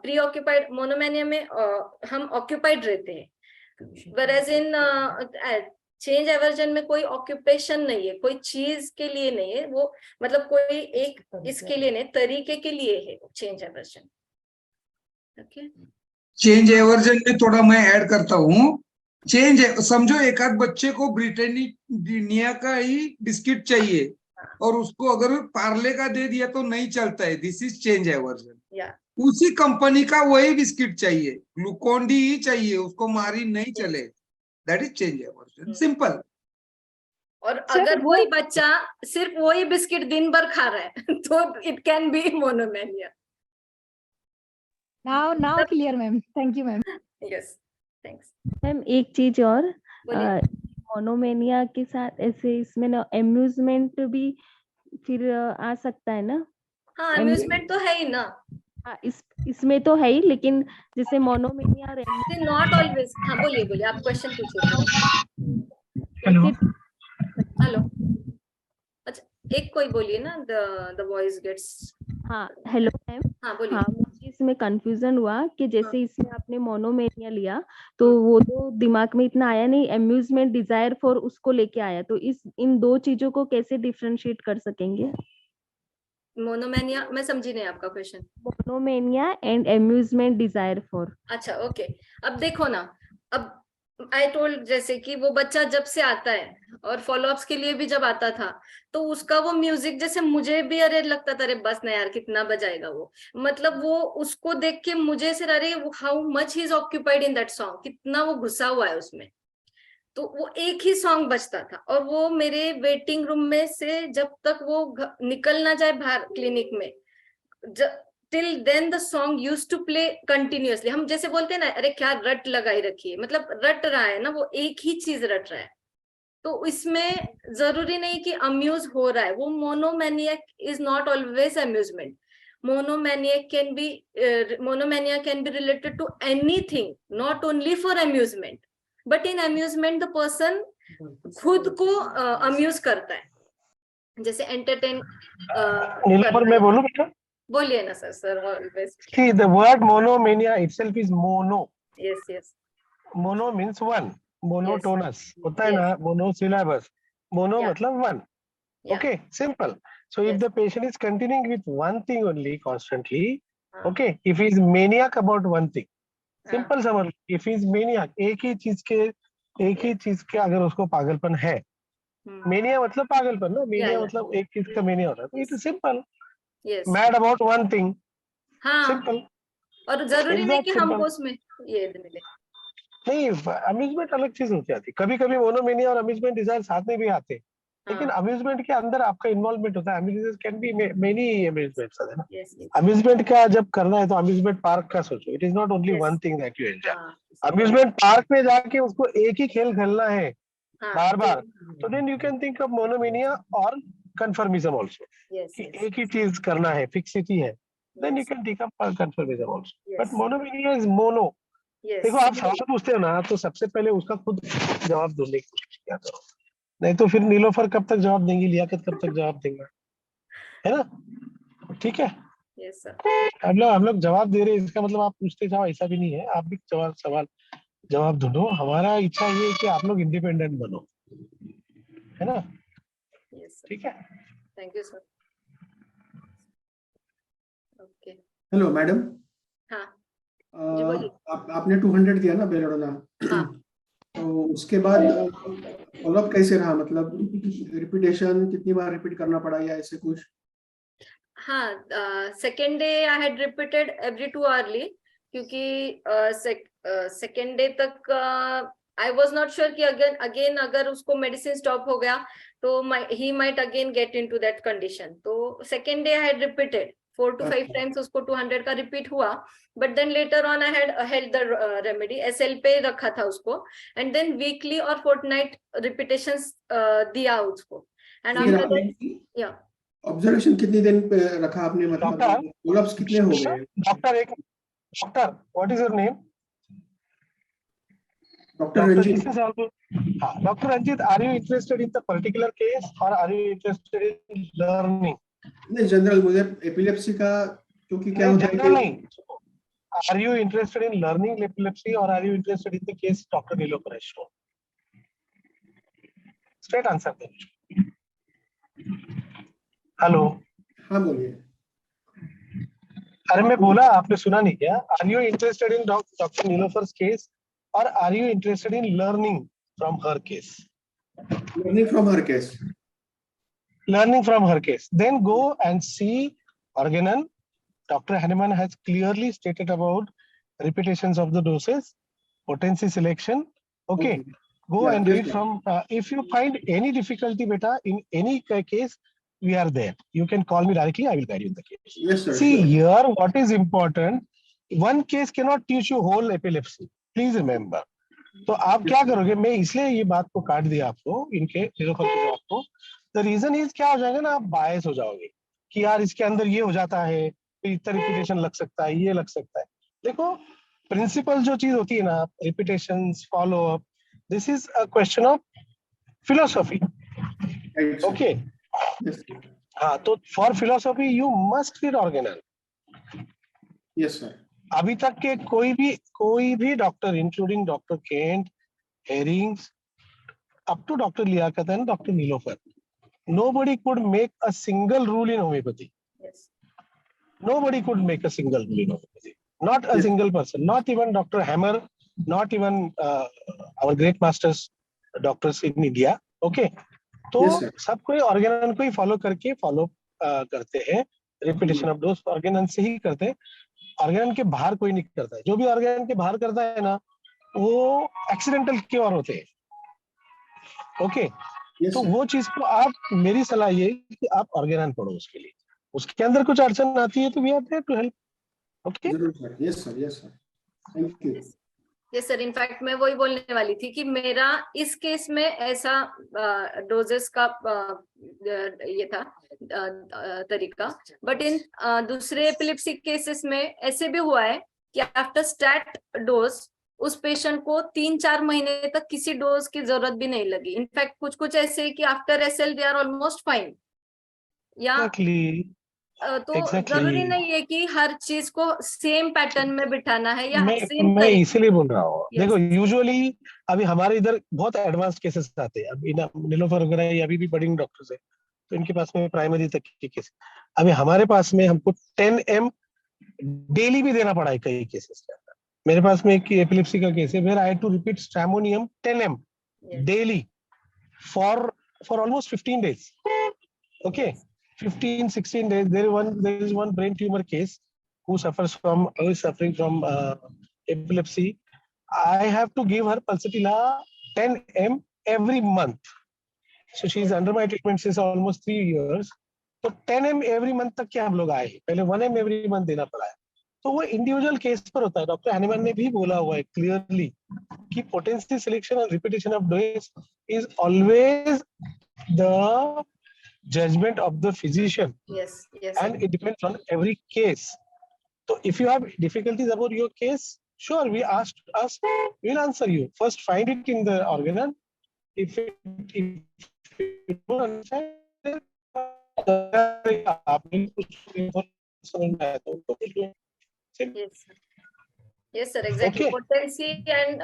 प्री ऑक्यूपाइड मोनोमेनिया में हम occupied रहते हैं, whereas in change aversion में कोई ऑक्यूपेशन नहीं है, कोई चीज के लिए नहीं है वो, मतलब कोई एक इसके लिए नहीं, तरीके के लिए है change aversion. Okay, change aversion में थोड़ा मैं ऐड करता हूँ. चेंज समझो एक आध बच्चे को ब्रिटानिया का ही बिस्किट चाहिए और उसको अगर पार्ले का दे दिया तो नहीं चलता है. This is change aversion. उसी कंपनी का वही बिस्किट चाहिए, ग्लूकोन डी ही चाहिए, उसको मारी नहीं चले. That is change aversion. Simple. और अगर वही बच्चा सिर्फ वही बिस्किट दिन भर खा रहा है तो it can be monomania. now clear ma'am, thank you ma'am. Yes, thanks. Ma'am एक चीज और, मोनोमेनिया के साथ ऐसे इसमें ना अम्यूजमेंट भी फिर आ सकता है ना? हाँ, अम्यूजमेंट तो है ही ना. हाँ, इसमें तो है ही, लेकिन जैसे मोनोमेनिया नॉट ऑलवेज. हाँ, बोलिए आप क्वेश्चन पूछिए. हेलो. अच्छा, एक कोई बोलिए ना, द वॉइस गेट्स. हाँ, हेलो मैम. हाँ, बोलिए. हाँ, मुझे इसमें कंफ्यूजन हुआ कि जैसे इसमें आपने मोनोमेनिया लिया तो वो तो दिमाग में इतना आया नहीं, अम्यूजमेंट डिजायर फॉर उसको लेके आया, तो इन दो चीजों को कैसे डिफरेंशिएट कर सकेंगे? मोनोमेनिया, मैं समझी नहीं आपका question. Monomania and amusement desire for. अच्छा, ओके. अब देखो ना, अब आई टोल्ड जैसे कि वो बच्चा जब से आता है और फॉलोअप्स के लिए भी जब आता था तो उसका वो म्यूजिक, जैसे मुझे भी अरे लगता था अरे बस ना यार कितना बजाएगा वो, मतलब वो उसको देख के मुझे से अरे how much he is occupied in that song, कितना वो घुसा हुआ है उसमें. तो वो एक ही सॉन्ग बजता था और वो मेरे वेटिंग रूम में से जब तक वो निकल ना जाए बाहर क्लिनिक में, till then the song used to play continuously. हम जैसे बोलते हैं ना, अरे क्या रट लगाई रखी है, मतलब रट रहा है ना, वो एक ही चीज रट रहा है. तो इसमें जरूरी नहीं कि अम्यूज हो रहा है. वो monomania is not always amusement. Monomania can be related to anything, not only for amusement, but in amusement the person खुद को अम्यूज करता है, जैसे एंटरटेन. नीलोफर, मैं बोलूं बेटा? बोलिए ना sir. Always. See, the word monomania itself is mono. Yes. Mono means one. Monotonous. होता है ना, monosyllabus. Mono मतलब one. Okay, simple. So if the patient is continuing with one thing only constantly, okay, if he is maniac about one thing, simple समझ. If he is maniac, एक ही चीज के अगर उसको पागलपन है, mania मतलब पागलपन ना, mania मतलब एक चीज का mania होता है, तो it is simple. Yes. Mad about one thing. हाँ. Simple. और जरूरी नहीं कि हमको उसमें ये मिले. नहीं, अम्यूजमेंट अलग चीज हो जाती. कभी कभी मोनोमेनिया और अम्यूजमेंट डिजायर साथ में भी आते, लेकिन अम्यूजमेंट के अंदर आपका इन्वॉल्वमेंट होता है. अम्यूजमेंट कैन बी मेनी अम्यूजमेंट्स है ना. अम्यूजमेंट का जब करना है तो अम्यूजमेंट पार्क का सोचो. It is not only one thing that you enjoy. Amusement park में जाके उसको एक ही खेल खेलना है बार बार, तो then you can think of monomania और conformism also. कि एक ही चीज करना है, फिक्सिटी है, then you can take up conformism also. But monomania is mono. देखो, आप सवाल पूछते हो ना तो सबसे पहले उसका खुद जवाब देने की कोशिश किया करो, नहीं तो फिर नीलोफर कब तक जवाब देंगी, लियाकत कब तक जवाब देंगे, है ना? ठीक है. हम लोग जवाब दे रहे हैं, इसका मतलब आप पूछते जाओ ऐसा भी नहीं है. आप भी सवाल जवाब ढूंढो. हमारा इच्छा ये है कि आप लोग इंडिपेंडेंट बनो, है ना? ठीक है. Thank you sir. Okay. Hello madam. हाँ. आपने 200 दिया ना बेलाडोना. हाँ. तो उसके बाद फॉलोअप कैसे रहा, मतलब रिपीटेशन कितनी बार रिपीट करना पड़ा या ऐसे कुछ? हाँ, second day I had repeated every 2 hourly, क्योंकि सेकेंड डे तक I was not sure कि again अगर उसको मेडिसिन स्टॉप हो गया तो he might again get into that condition. तो second day I had repeated 4 to 5 times, उसको 200 का रिपीट हुआ. But then later on I had held the remedy, SL पे रखा था उसको, and then weekly और fortnight repetitions दिया उसको. And after that, ऑब्जर्वेशन कितनी दिन पे रखा आपने, मतलब डॉक्टर पुलअप्स कितने हो गए? Doctor what is your name? Doctor Ranjit. this is all. Dr. Ranjit, are you interested in the particular case or are you interested in learning? नहीं, जनरल मुझे एपिलेप्सी का, क्योंकि क्या होता है कि Are you interested in learning epilepsy or are you interested in the case Dr. Nilofer has shown? Straight answer then. Hello. हाँ बोलिए। अरे मैं बोला, आपने सुना नहीं क्या? Are you interested in Dr. Nilofer's case or are you interested in learning from her case? Learning from her case. Learning from her case. Then go and see Organon. Dr. Hahnemann has clearly stated about repetitions of the doses, potency selection. Okay. Go and read from. If you find any difficulty, beta, in any case, we are there. You can call me directly. I will guide you in the case. Yes, sir. See here, what is important? One case cannot teach you whole epilepsy. Please remember. तो आप क्या करोगे? मैं इसलिए ये बात को काट दिया आपको, इनके निलोफर के जवाब को। द रीजन इज क्या हो जाएगा ना, आप बायस हो जाओगे कि यार इसके अंदर ये हो जाता है, तो इतना रिपीटेशन लग सकता है, ये लग सकता है। देखो प्रिंसिपल जो चीज होती है ना, repetitions, follow up, this is a question of philosophy. Okay, हाँ, तो for philosophy you must read organelle. Yes sir. अभी तक के कोई भी doctor, including doctor Kent, Hering's, up to Dr. Liaquat and Dr. Nilofer, nobody could make a single rule in homeopathy. Yes. Nobody could make a single rule in homeopathy. Not a single person. Not even Dr. Hammer. Not even our great masters, doctors in India. Okay. तो सब कोई Organon को ही follow करते हैं, repetition of dose Organon से ही करते हैं। Organon के बाहर कोई नहीं करता है। जो भी ऑर्गेनन के बाहर करता है ना, वो एक्सीडेंटल क्योर होते हैं। ओके, तो वो चीज को आप, मेरी सलाह ये कि आप ऑर्गेनन पढ़ो उसके लिए। उसके अंदर कुछ अड़चन आती है तो we are there to help. Okay, yes sir, yes sir, thank you. Yes sir, in fact मैं वही बोलने वाली थी कि मेरा इस केस में ऐसा डोजेस का ये था तरीका, बट इन दूसरे एपिलेप्सी केसेस में ऐसे भी हुआ है कि आफ्टर स्टैट डोज उस पेशेंट को 3-4 महीने तक किसी डोज की जरूरत भी नहीं लगी। इनफैक्ट कुछ ऐसे कि after S L they are almost fine. या तो जरूरी नहीं है कि हर चीज को सेम पैटर्न में बिठाना है या मैं इसीलिए बोल रहा हूँ। देखो यूजुअली अभी हमारे इधर बहुत एडवांस केसेस आते हैं। अभी निलोफर वगैरह अभी भी बडिंग डॉक्टर्स है, तो इनके पास में प्राइमरी तक के केस। अभी हमारे पास में हमको 10 ml डेली भी देना पड़ा है कई केसेस के अंदर। मेरे पास में एक एपिलेप्सी का केस है where I had to repeat stramonium 10 ml daily for almost 15 days. Okay, 15-16 days. There is one brain tumor case who is suffering from epilepsy. I have to give her Pulsatilla 10 ml every month. So she is under my treatment since almost 3 years. तो 10 ml every month तक क्या हम लोग आए, पहले 1 ml every month देना पड़ा है। तो वो इंडिविजुअल केस पर होता है। डॉक्टर हैनेमैन ने भी बोला हुआ है क्लियरली कि पोटेंसी सिलेक्शन और repetition of dose is always the judgment of the physician. Yes, and it depends on every case. So if you have difficulties about your case, sure, we ask us, we'll answer you. First find it in the organon. If you don't understand, yes sir, exactly. Okay. Potency and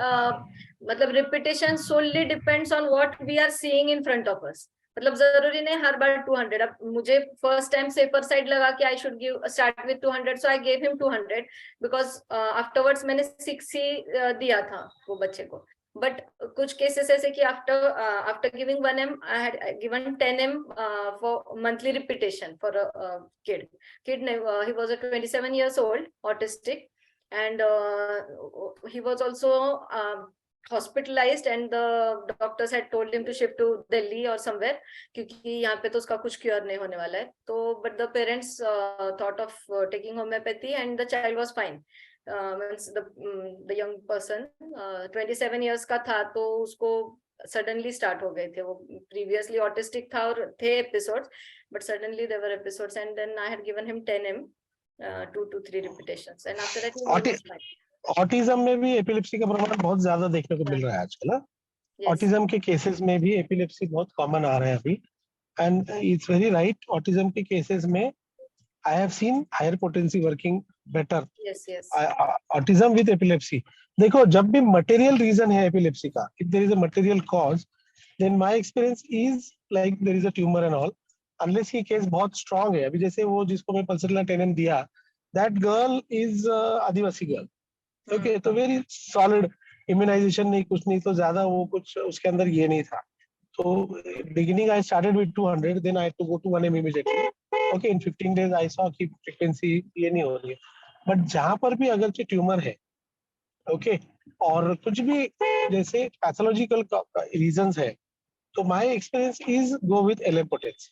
मतलब repetition solely depends on what we are seeing in front of us. मतलब जरूरी नहीं हर बार 200। अब मुझे first time safer side लगा कि I should give start with 200, so I gave him 200 because afterwards मैंने 6 ही दिया था वो बच्चे को। बट कुछ केसेस ऐसे कि after giving 1 ml I had given 10 ml for monthly repetition for a kid he was a 27 years old, autistic, and he was also hospitalized and the doctors had told him to shift to Delhi or somewhere क्योंकि यहाँ पे तो उसका कुछ cure नहीं होने वाला है। तो but the parents thought of taking homeopathy and the child was fine. Means the young person 27 years का था, तो उसको सडनली स्टार्ट हो गए थे वो. प्रीवियसली ऑटिस्टिक था और थे episodes, but suddenly there were episodes and then I had given him 10M 2 to 3 repetitions and after that he was fine. Autism में भी एपिलेप्सी का प्रमाण बहुत ज्यादा देखने को मिल रहा है आजकल ना. ऑटिज्म के केसेस में भी एपिलेप्सी बहुत कॉमन आ रहा है अभी, and it's very right. Autism के केसेस में I have seen higher potency working better. Yes, yes. Autism with epilepsy. देखो जब भी material reason है epilepsy का, if there is a material cause, then my experience is like there is a tumor and all. Unless ये case बहुत strong है, अभी जैसे वो जिसको मैं पल्सरला 10M दिया, that girl is Adivasi girl. Okay, तो very solid immunization नहीं, कुछ नहीं, तो ज्यादा वो कुछ उसके अंदर ये नहीं था. So beginning I started with 200, then I had to go to 1M immediately. Okay, in 15 days I saw कि frequency ये नहीं हो रही है. But जहाँ पर भी अगर जो ट्यूमर है, okay, और कुछ भी जैसे pathological reasons है, तो my experience is go with LM potency.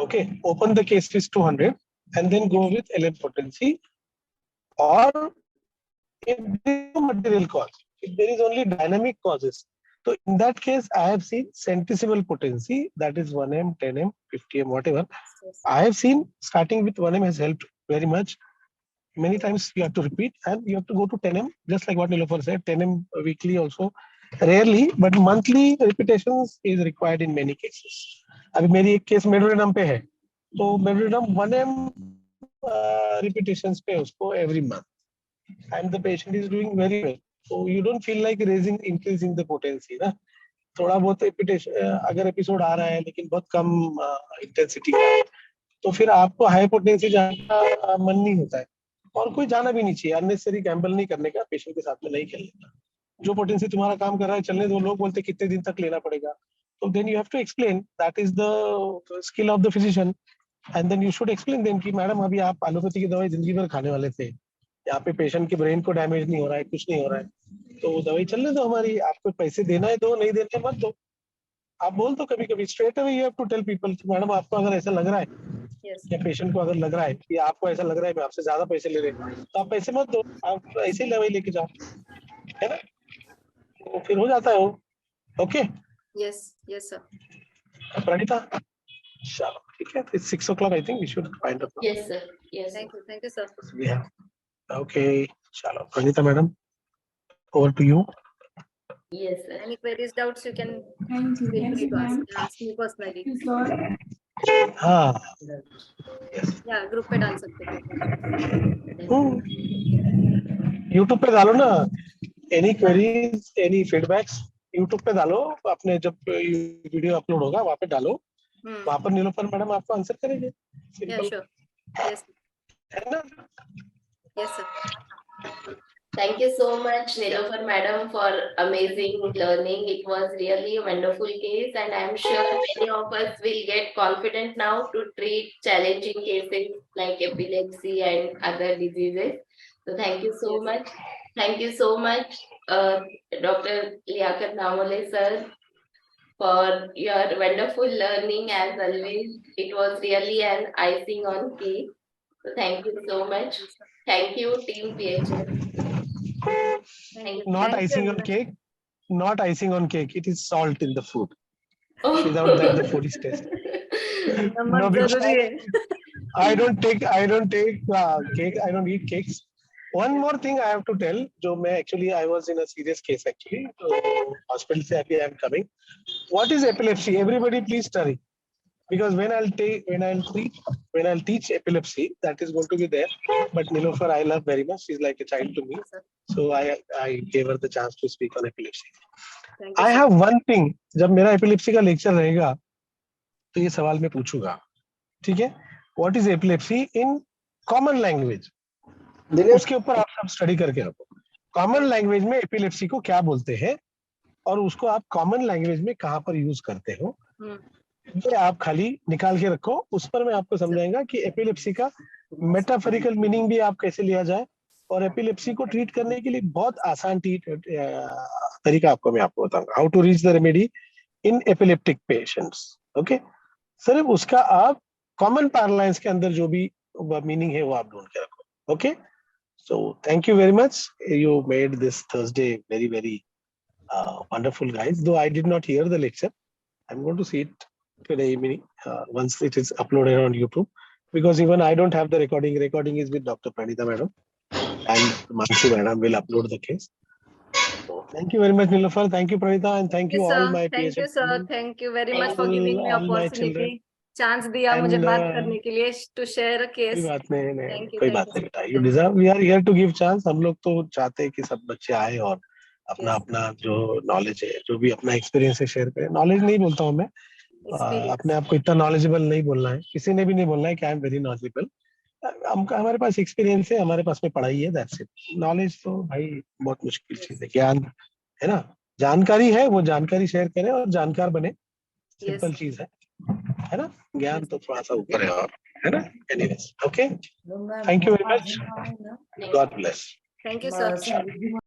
Okay, open the case is 200 and then go with LM potency. Or if there is no material cause, if there is only dynamic causes, so in that case, I have seen centesimal potency, that is 1M, 10M, 50M, whatever. I have seen starting with 1M has helped very much. Many times you have to repeat and you have to go to 10M, just like what Nilofer said, 10M weekly also. Rarely, but monthly repetitions is required in many cases. अभी मेरी एक case medorrhinum पे है, तो medorrhinum 1M repetitions पे उसको every month. And the patient is doing very well. So you don't feel like increasing the potency ना. थोड़ा बहुत अगर एपिसोड आ रहा है लेकिन बहुत कम इंटेंसिटी का है, तो फिर आपको हाई पोटेंसी जाने का मन नहीं होता है, और कोई जाना भी नहीं चाहिए. अननेसेसरी गैम्बल नहीं करने का, पेशेंट के साथ में नहीं खेलने का. जो पोटेंसी तुम्हारा काम कर रहा है चलने दो. लोग बोलते कितने दिन तक लेना पड़ेगा, तो then you have to explain, that is the skill of the physician, and then you should explain them कि मैडम अभी आप एलोपैथी की दवाई जिंदगी भर खाने वाले थे, यहाँ पे पेशेंट के ब्रेन को डैमेज नहीं हो रहा है, कुछ नहीं हो रहा है, तो दवाई चलने दो हमारी. आपको पैसे देना है दो, नहीं देना मत दो. आप बोल दो कभी कभी straight away. You have to tell people कि मैडम आपको अगर ऐसा लग रहा है, या पेशेंट को अगर लग रहा है कि आपको ऐसा लग रहा है मैं आपसे ज्यादा पैसे ले रहे हैं, तो आप पैसे मत दो, आप ऐसे ही दवाई लेके जाओ, है ना. तो फिर हो जाता है वो. Okay. Yes, yes sir. Pranita, चलो ठीक है. It's 6 o'clock. I think we should find out. Yes, sir. Yes. Thank you, sir. Yeah. Okay. चलो Pranita madam, over to you. Yes, sir. Any queries, doubts, you can feel free to ask me personally. हाँ. Yeah, group पे डाल सकते हैं. YouTube पे डालो ना. Any queries, any feedbacks, YouTube पे डालो. अपने जब वीडियो अपलोड होगा वहाँ पे डालो. वहाँ पर नीलोफर मैडम आपको आंसर करेंगे. Yeah, sure. Yes. है ना? Yes, sir. Thank you so much, Nilofer madam, for amazing learning. It was really a wonderful case, and I'm sure many of us will get confident now to treat challenging cases like epilepsy and other diseases. So thank you so much. Thank you so much, Dr. Liaquat Namole sir, for your wonderful learning as always. It was really an icing on cake. So thank you so much. Thank you, team PHF. Not icing on cake. Not icing on cake. It is salt in the food. Without that, the food is tasty. No, because I don't take cake. I don't eat cakes. One more thing I have to tell. जो मैं actually I was in a serious case actually. Hospital से अभी I am coming. What is epilepsy? Everybody please study. Because when I'll teach epilepsy, that is going to be there. But Nilofer, I love very much. She's like a child to me. So I gave her the chance to speak on epilepsy. I have one thing. जब मेरा epilepsy का lecture रहेगा, तो ये सवाल मैं पूछूंगा. ठीक है? What is epilepsy in common language? उसके ऊपर आप सब स्टडी करके रखो. कॉमन लैंग्वेज में एपिलेप्सी को क्या बोलते हैं और उसको आप कॉमन लैंग्वेज में कहाँ पर यूज करते हो, ये आप खाली निकाल के रखो. उस पर मैं आपको समझाऊंगा कि एपिलेप्सी का मेटाफोरिकल मीनिंग भी आप कैसे लिया जाए, और एपिलेप्सी को ट्रीट करने के लिए बहुत आसान तरीका मैं आपको बताऊंगा. How to reach the remedy in epileptic patients. Okay, सिर्फ उसका आप कॉमन पैरालाइंस के अंदर जो भी मीनिंग है वो आप ढूंढ के रखो. Okay, so thank you very much. You made this Thursday very, very Wonderful guys. Though I did not hear the lecture, I'm going to see it today evening once it is uploaded on YouTube, because even I don't have the recording. Recording is with Dr. Pranita madam, and Manshu madam will upload the case. So thank you very much, Nilofar. Thank you, Pranita, and thank you all sir. my Thank PHM you, sir. students, Thank you very much for all- giving me all my children. opportunity. Chance दिया And, मुझे बात करने के लिए to share a कोई case. बात नहीं, Thank you, कोई thank बात you, नहीं sir. बेटा. You deserve. We are here to give chance. हम लोग तो चाहते हैं कि सब बच्चे आए और अपना Yes. अपना जो नॉलेज है, जो भी अपना एक्सपीरियंस है शेयर करें. नॉलेज नहीं बोलता हूँ मैं, Experience. अपने आप को इतना नॉलेजेबल नहीं बोलना है. किसी ने भी नहीं बोलना है कि आई एम वेरी नॉलेजेबल. हमारे पास एक्सपीरियंस है, हमारे पास में पढ़ाई है, दैट्स इट. नॉलेज तो भाई बहुत मुश्किल चीज है. ज्ञान है ना, जानकारी है, वो जानकारी शेयर करें और जानकार बने. सिंपल चीज है ना. ज्ञान तो थोड़ा सा ऊपर है और है ना. Anyways, okay, thank you very much. God bless. Thank you, sir.